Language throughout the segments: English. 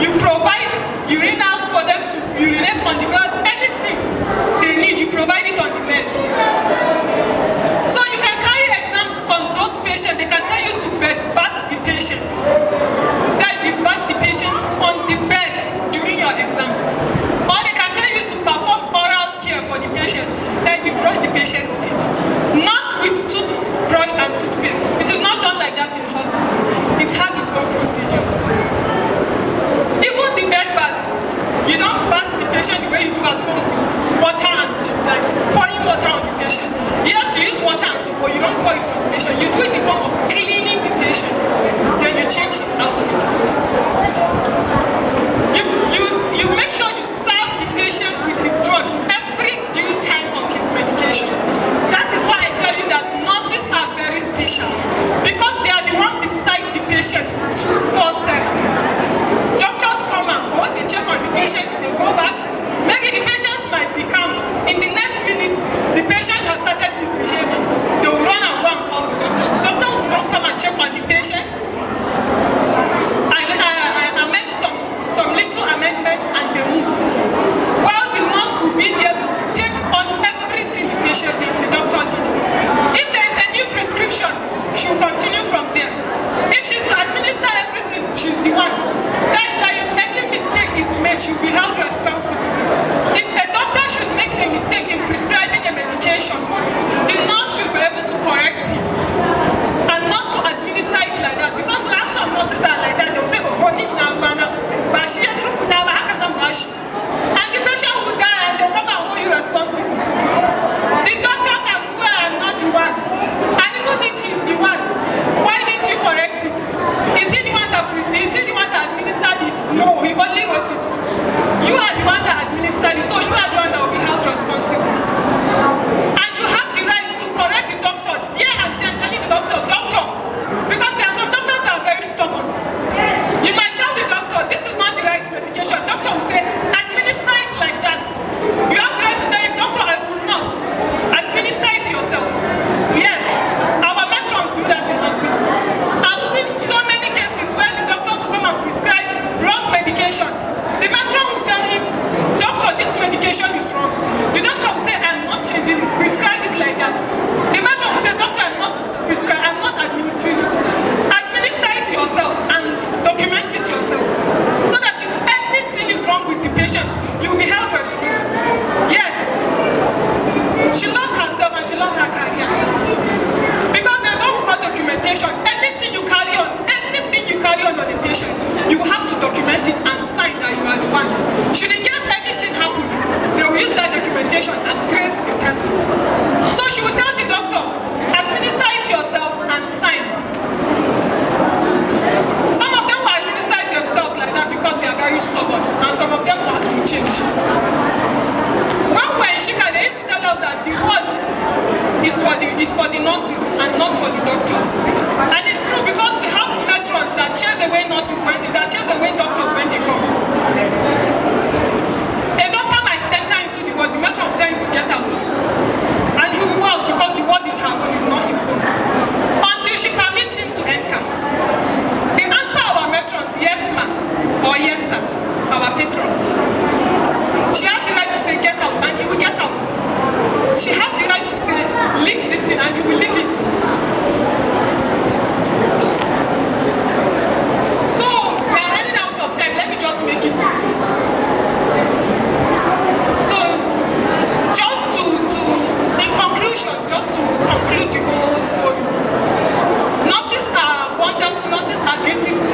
You provide urinals for them to urinate on the bed. Anything they need, you provide it on the bed. So you can carry exams on those patients. They can tell you to bat the patients. That is, you bat the patient on the bed during your exams. Or they can tell you to perform oral care for the patient. That is, you brush the patient's teeth. Not with toothbrush and toothpaste. It is not done like that in hospital. It has its own procedures. Even the bed baths, you don't bath the patient the way you do at home with water and soap, like pouring water on the patient. Yes, you use water and soap, but you don't pour it on the patient. You do it in form of cleaning the patient. Then you change his outfit. You make sure you serve the patient with his drug every due time of his medication. That is why I tell you that nurses are very special, because they are the one beside the patient 24/7. Doctors come and go, they check on the patient, they go back. Maybe the patient might become, in the next minute, the patient has started misbehaving. They will run and go and call the doctor. The doctor will just come and check on the patient. I made some little amendments and they move. While the nurse will be there to take on everything the doctor did. If there is a new prescription, she will continue from there. If she's to administer everything, she's the one. That is why if any mistake is made, she will be held responsible. If a doctor should make a mistake in prescribing a medication, the nurse should be able to correct him and not to administer it like that. Because we have some nurses that are like that. They'll say, oh, what is now, but she has to put out and the patient will die and they'll come and hold you responsible. The doctor can swear I'm not the one. And even if he's the one, why didn't you correct it? Is he the one that administered it? No, he only wrote it. You are the one that administered it, so you are the one that will be held responsible. And you have the right to correct the doctor there and then, telling the doctor, because there are some doctors that are very stubborn. You might tell the doctor, this is not the right medication. Doctor will say, administer it like that. You have the right to tell him, doctor, I will not. Administer it yourself. Yes, our matrons do that in hospital. I've seen so many cases where the doctors will come and prescribe wrong medication. The matron will tell him, doctor, this medication is wrong. The doctor will say, I'm not changing it. Prescribe it like that. The matron will say, doctor, I'm not administering it. Administer it yourself and document it yourself. So that if anything is wrong with the patient, you will be held responsible. Yes. She loves herself and she loves her career. Because there's what we call documentation. Anything you carry on a patient, you will have to document it and sign that you are the one. Should in case anything happen, they will use that documentation and trace the person. So she will tell the doctor, administer it yourself and sign. Some of them will administer it themselves like that because they are very stubborn, and some of them will have to change. When we were in Shika, they used to tell us that the word is for the nurses and not for the doctors. And it's true, because we have matrons that chase away doctors when they come. A doctor might enter into the ward, the matron will tell him to get out. And he will go out because the word is her own, is not his own. Until she permits him to enter. The answer our matrons, yes ma'am or yes sir, our patrons. She had the right to say get out and he will get out. She had the right to say leave this thing and he will leave it. So we are running out of time. Let me just make it brief. So in conclusion, just to conclude the whole story. Nurses are wonderful, nurses are beautiful.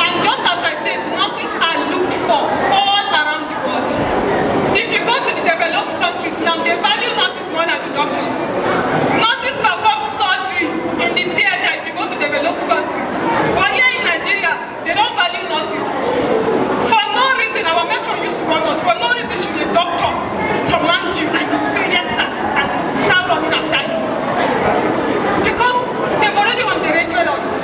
And just as I said, nurses are looked for all around the world. If you go to the developed countries now, they value nurses more than the doctors. Nurses perform surgery in the theater if you go to developed countries. But here in Nigeria, they don't value nurses. For no reason, our matron used to warn us, for no reason should a doctor command you and you say yes sir and start running after him. Because they've already underrated us.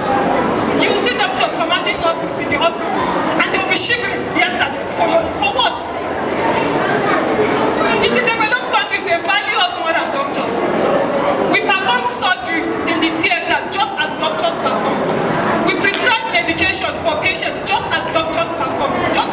You will see doctors commanding nurses in the hospitals and they'll be shivering, yes sir, for what? In the developed countries, they value us more than doctors. We perform surgeries in the theater just as doctors perform. We prescribe medications for patients just as doctors perform, just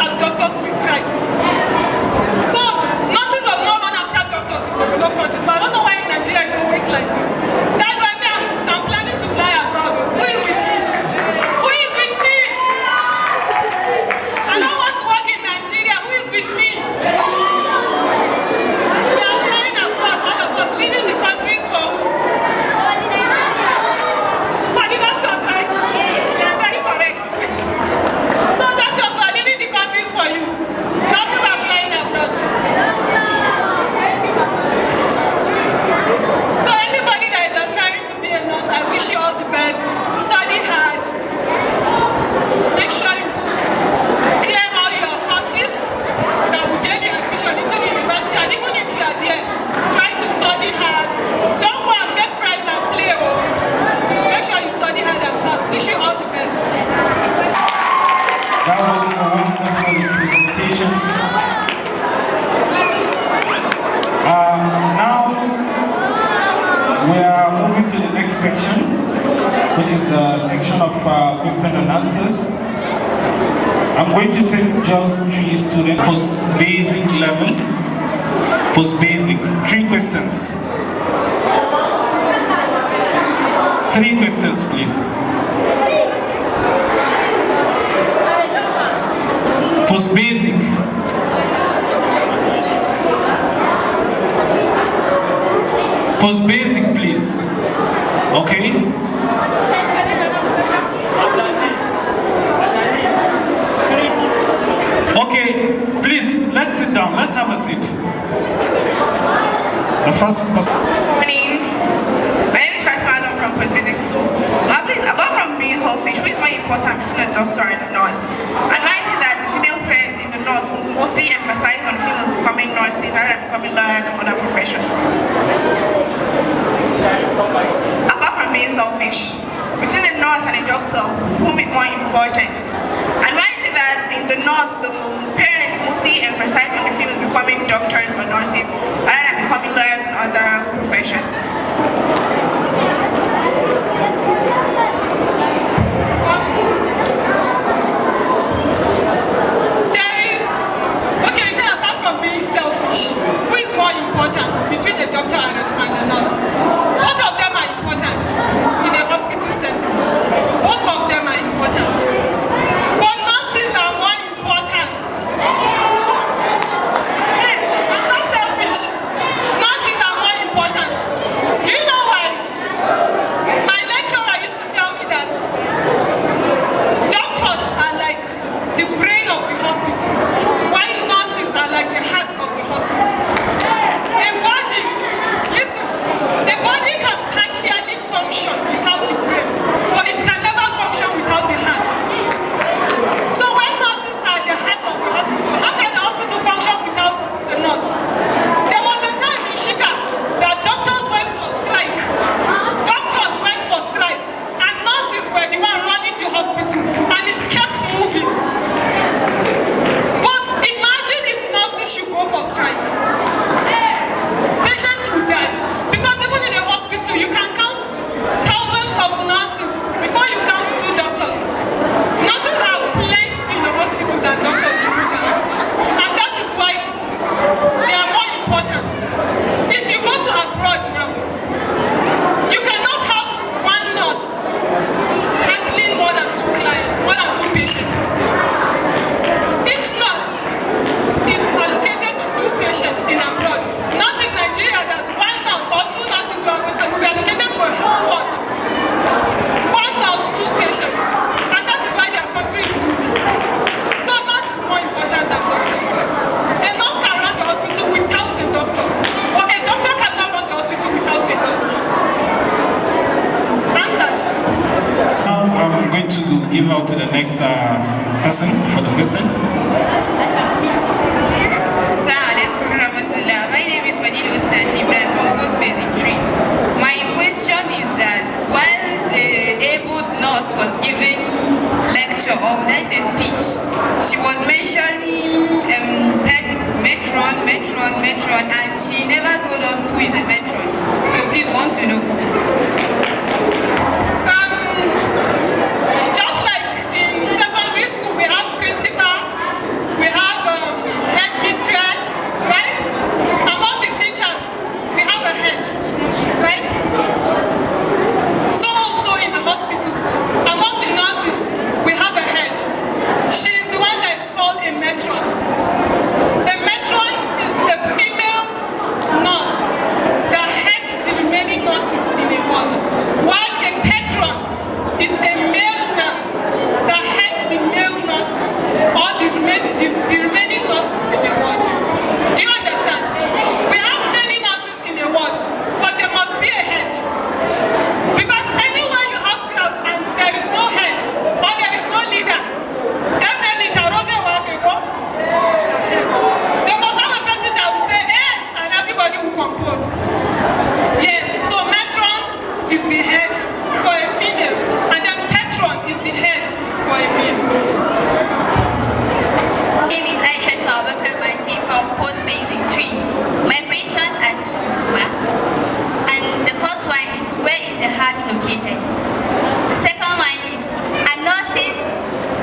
which is a section of question and answers. I'm going to take just 3 students, post-basic level, post-basic, 3 questions. 3 questions, please. Post-basic. Post-basic, please. Okay? Okay, please, let's sit down. Let's have a seat. The first person. Good morning. My name is Fatima Adam from Post-Basic 2. Now please, apart from being selfish, what is more important between a doctor and a nurse? And why is it that the female parents in the nurse mostly emphasize on females becoming nurses rather than becoming lawyers and other professions? Apart from being selfish, between a nurse and a doctor, whom is more important? And why is it that in the north, the parents mostly emphasize on the females becoming doctors or nurses rather than becoming lawyers and other professions? Okay, so apart from being selfish, who is more important between a doctor and a nurse? Both of them are important in a hospital setting. Both of them are important. But nurses are more important. Yes, I'm not selfish. Nurses are more important. Do you know why? My lecturer used to tell me that doctors are like the brain of the hospital, while nurses are like the heart of the hospital. A body, listen, a body can partially function without the brain, but it can never function without the heart. So when nurses are the heart of the hospital, how can the hospital function without a nurse? There was a time in Shika that doctors went for strike. Doctors went for strike, and nurses were the one running the hospital, and it kept moving. But imagine if nurses should go for strike. Patients would die. Because even in a hospital, you can count thousands of nurses before you count 2 doctors. Nurses are plenty in a hospital than doctors you bring out. And that is why they are more important. If you go to abroad now, you cannot have one nurse handling more than 2 clients, more than 2 patients. Each nurse is allocated to 2 patients in abroad. Not in Nigeria that 1 nurse or 2 nurses will be allocated to a whole ward. 1 nurse, 2 patients. And that is why their country is moving. So nurse is more important than doctor. A nurse can run the hospital without a doctor. But a doctor cannot run the hospital without a nurse. Answered. Now I'm going to give out to the next person for the question. My name is Fadil Osnashibra from Post-Basic 3. My question is that while the able nurse was giving lecture, or would I say speech, she was mentioning metron, and she never told us who is a metron. So please want to know. Just like in secondary school, we have principal, we have headmistress, right? Among the teachers, we have a head, right? So also in the hospital, among the nurses, we have a head. She is the one that is called a matron. A matron is a female nurse that heads the remaining nurses in a ward, while a patron is a male nurse that heads the male nurses or the remaining nurses in the ward. Do you understand? We have many nurses in the ward, but there must be a head. Because anywhere you have crowd and there is no head or there is no leader, definitely Tarose Watego, they must have a person that will say yes and everybody will compose. Yes, so matron is the head for a female, and then patron is the head for a male. My name is Aisha Tawabakar-Mati from Post-Basic 3. My questions are 2. And the first one is, where is the heart located? The second one is, are nurses,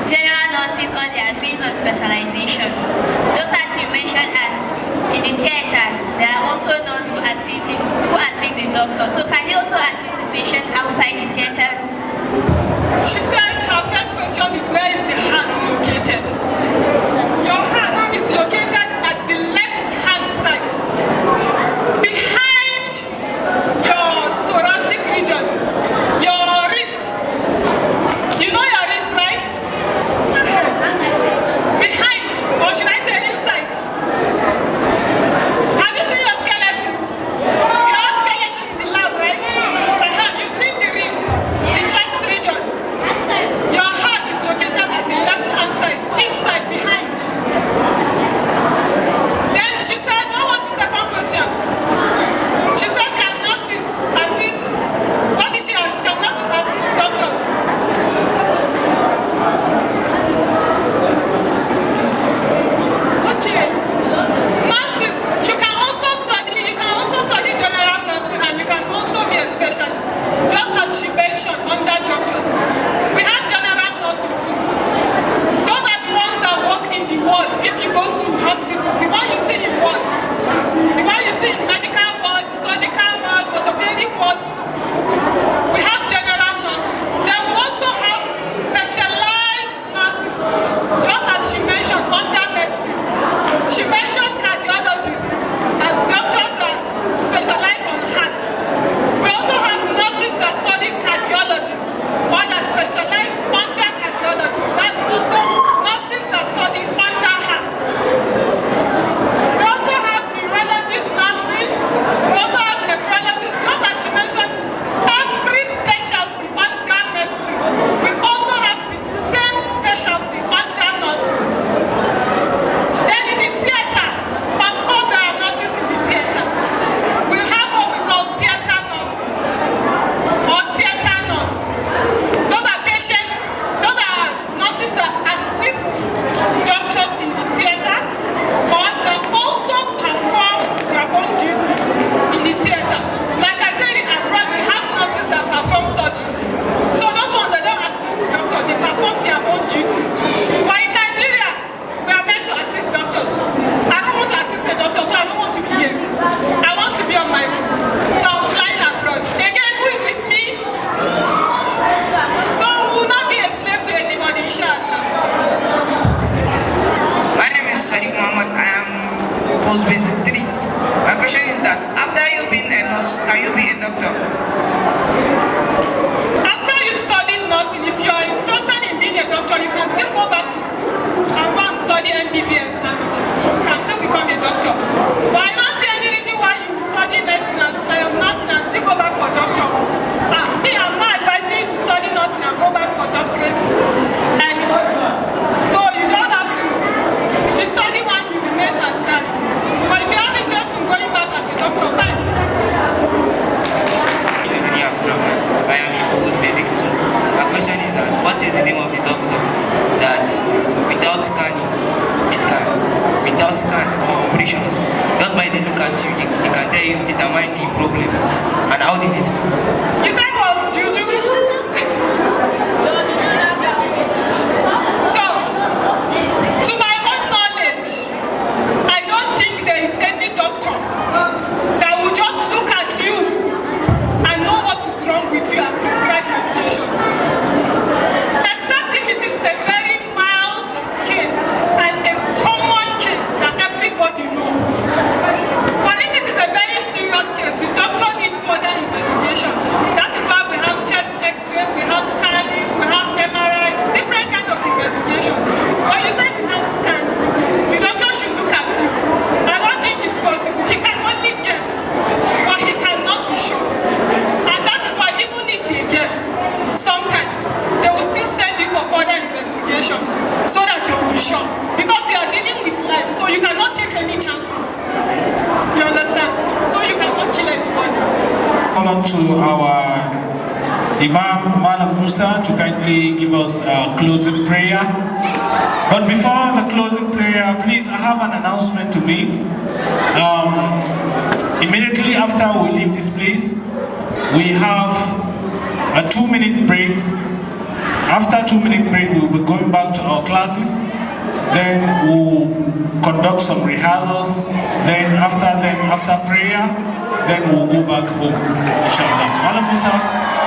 general nurses, on their grades of specialization? Just as you mentioned, and in the theater, there are also nurses who assist in doctors. So can they also assist the patient outside the theater room? She said her first question is, where is the heart located? Your heart is located at the left-hand side, behind your thoracic region, your ribs. You know your ribs, right? Behind, or should I say inside? Have you seen your skeleton? You have skeleton in the lab, right? You've seen the ribs, the chest region. Your heart is located at the left-hand side, inside, behind. Then she said, what was the second question? She said, can nurses assist? What did she ask? Can nurses assist doctors? Okay. Nurses, you can also study general nursing, and you can also be a specialist. Just as she mentioned, under doctors. We have general nursing too. Those are the ones that work in the ward. If you go to hospitals, the one you see in ward, the one you see in medical ward, surgical ward, orthopedic ward, we have general nurses. Then we also have specialized nurses, just as she mentioned, under medicine. She mentioned cardiologists as doctors that specialize on heart. We also have nurses that study cardiologists, or that specialize under cardiology. That's also nurses that study under heart. We also have neurologists nursing. We also have nephrologists, just as she mentioned, every specialty under medicine. We also have the same specialty under nursing. Then in the theater, of course there are nurses in the theater. We have what we call theater nursing, or theater nurse. Those are patients, those are nurses that assist doctors in the theater, or that also perform their own duty in the theater. Like I said, in abroad we have nurses that perform surgeries. So those ones that don't assist the doctor, they perform their own duties. But in Nigeria, we are meant to assist doctors. I don't want to assist a doctor, so I don't want to be here. I want to be on my own. So I'm flying abroad. Again, who is with me? So we will not be a slave to anybody, inshallah. My name is Sadiq Muhammad. I am post-basic 3. My question is that after you being a nurse, can you be a doctor? After you've studied nursing, if you are interested in being a doctor, you can still go back to school and go and study MBBS, and you can still become a doctor. But I don't see any reason why you study medicine and nursing and still go back for doctor. Me, I'm not advising you to study nursing and go back for doctorate. Anything. So you just have to, if you study one, you remain as that. But if you have interest in going back as a doctor, fine. I am in post-basic 2. My question is that, what is the name of the doctor that without scanning, without scan or operations, just by the look at you, he can tell you, determine the problem, and how did it work? You said what? Juju? To my own knowledge, I don't think there is any doctor that will just look at you and know what is wrong with you and prescribe medication. Except if it is a very mild case and a common case that everybody knows. But if it is a very serious case, the doctor needs further investigation. That is why we have chest x-ray, we have scannings, we have MRIs, different kind of investigations. But you said you can't scan, the doctor should look at you. I don't think it's possible. He can only guess, but he cannot be sure. And that is why even if they guess, sometimes they will still send you for further investigations so that they will be sure. Because you are dealing with life, so you cannot take any chances. You understand? So you cannot kill anybody. Call on to our Imam Malam Musa to kindly give us a closing prayer. But before the closing prayer, please, I have an announcement to make. Immediately after we leave this place, we have a 2-minute breaks. After 2-minute break, we'll be going back to our classes. Then we'll conduct some rehearsals. Then after prayer, then we'll go back home, inshallah. Malam Musa.